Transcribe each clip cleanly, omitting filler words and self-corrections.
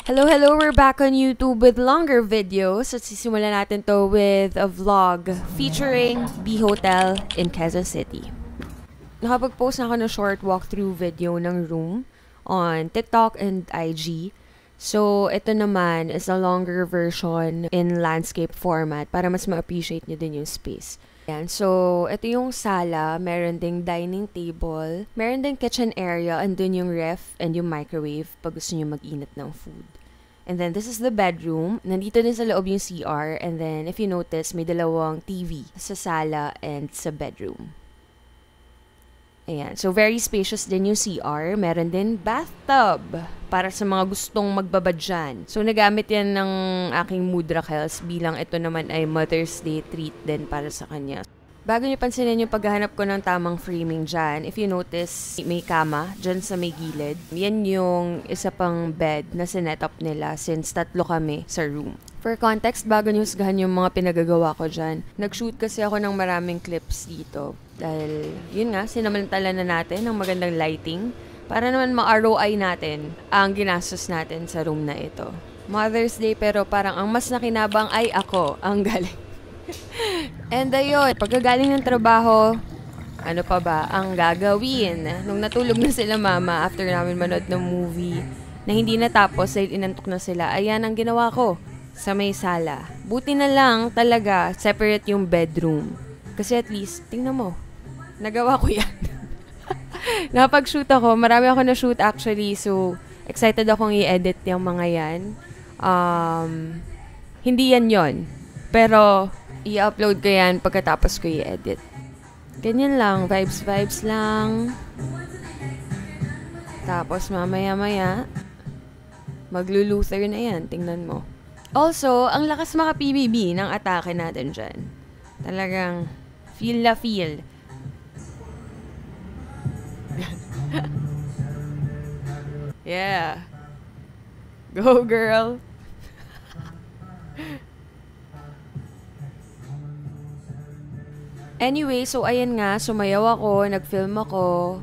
Hello, we're back on YouTube with longer videos. At sisimulan natin to with a vlog featuring B Hotel in Quezon City. Nakapag-post na ako ng short walkthrough video ng room on TikTok and IG. So, ito naman is a longer version in landscape format para mas ma-appreciate nyo din yung space. Yan. So, ito yung sala, meron ding dining table, meron ding kitchen area, andun yung ref and yung microwave pag gusto nyo mag-init ng food. And then, this is the bedroom. Nandito din sa loob yung CR. And then, if you notice, may dalawang TV sa sala and sa bedroom. Ayan. So, very spacious din yung CR. Meron din bathtub para sa mga gustong magbabad dyan. So, nagamit yan ng aking mood Raquels bilang ito naman ay Mother's Day treat din para sa kanya. Bago niyo pansinin yung paghahanap ko ng tamang framing dyan, if you notice, may kama dyan sa may gilid. Yan yung isa pang bed na sinet up nila since tatlo kami sa room. For context, bago niyo husgahan yung mga pinagagawa ko dyan, nag-shoot kasi ako ng maraming clips dito. Dahil, yun nga, sinamantala na natin ng magandang lighting para naman ma-ROI natin ang ginastos natin sa room na ito. Mother's Day pero parang ang mas nakinabang ay ako ang galing. And ayun, pagkagaling ng trabaho, ano pa ba ang gagawin? Nung natulog na sila mama after namin manood ng movie na hindi natapos dahil inantok na sila, ayan ang ginawa ko sa may sala. Buti na lang talaga separate yung bedroom. Kasi at least, tingnan mo, nagawa ko yan. Nakapag-shoot ako, marami ako na-shoot actually, so excited akong i-edit yung mga yan. Hindi yan yon, pero i-upload ko yan pagkatapos ko i-edit. Ganyan lang, vibes lang. Tapos mamaya-maya, magluluther na yan, tingnan mo. Also, ang lakas maka PBB ng atake natin dyan. Talagang feel la feel. Yeah. Go girl. Anyway, so ayan nga, sumayaw ako, nag-film ako,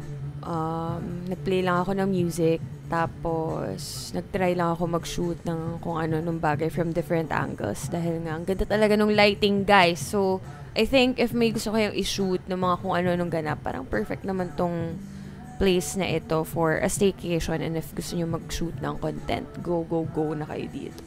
nag-play lang ako ng music, tapos nag-try lang ako mag-shoot ng kung ano nung bagay from different angles dahil nga, ang ganda talaga nung lighting guys. So, I think if may gusto kayong i-shoot ng mga kung ano nung ganap, parang perfect naman tong place na ito for a staycation, and if gusto nyo mag-shoot ng content, go na kayo dito.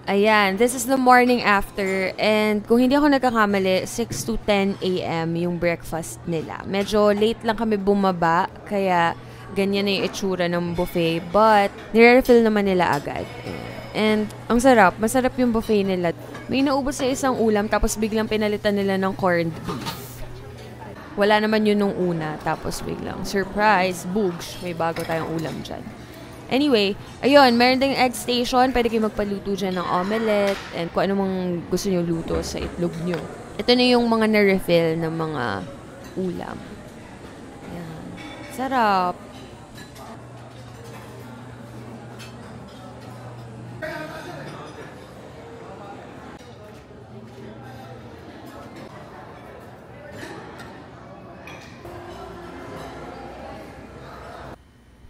Ayan, this is the morning after, and kung hindi ako nagkakamali, 6 to 10 a.m. yung breakfast nila. Medyo late lang kami bumaba, kaya ganyan na yung itsura ng buffet, but nire-refill naman nila agad. And ang sarap, masarap yung buffet nila. May naubos sa isang ulam, tapos biglang pinalitan nila ng corned beef. Wala naman yun nung una, tapos biglang, surprise, boogs, may bago tayong ulam dyan. Anyway, ayun, meron ding egg station. Pwede kayo magpaluto dyan ng omelette and kung anong gusto nyo luto sa itlog nyo. Ito na yung mga na-refill ng mga ulam. Ayan. Sarap.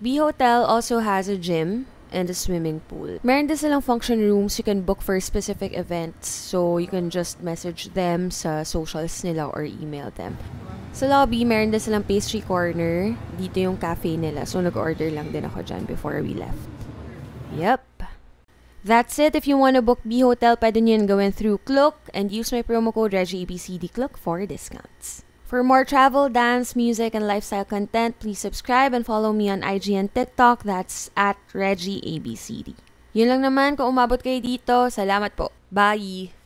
B Hotel also has a gym and a swimming pool. Meron din silang function rooms you can book for specific events, so you can just message them sa socials nila or email them. Sa lobby, meron din silang pastry corner. Dito yung cafe nila, so nag-order lang din ako dyan before we left. Yep. That's it. If you want to book B Hotel, pwede nyo yun gawin through Klook and use my promo code ReggieABCD for discounts. For more travel, dance, music, and lifestyle content, please subscribe and follow me on IG and TikTok. That's @ReggieABCD. Yun lang naman. Kung umabot kayo dito, salamat po. Bye!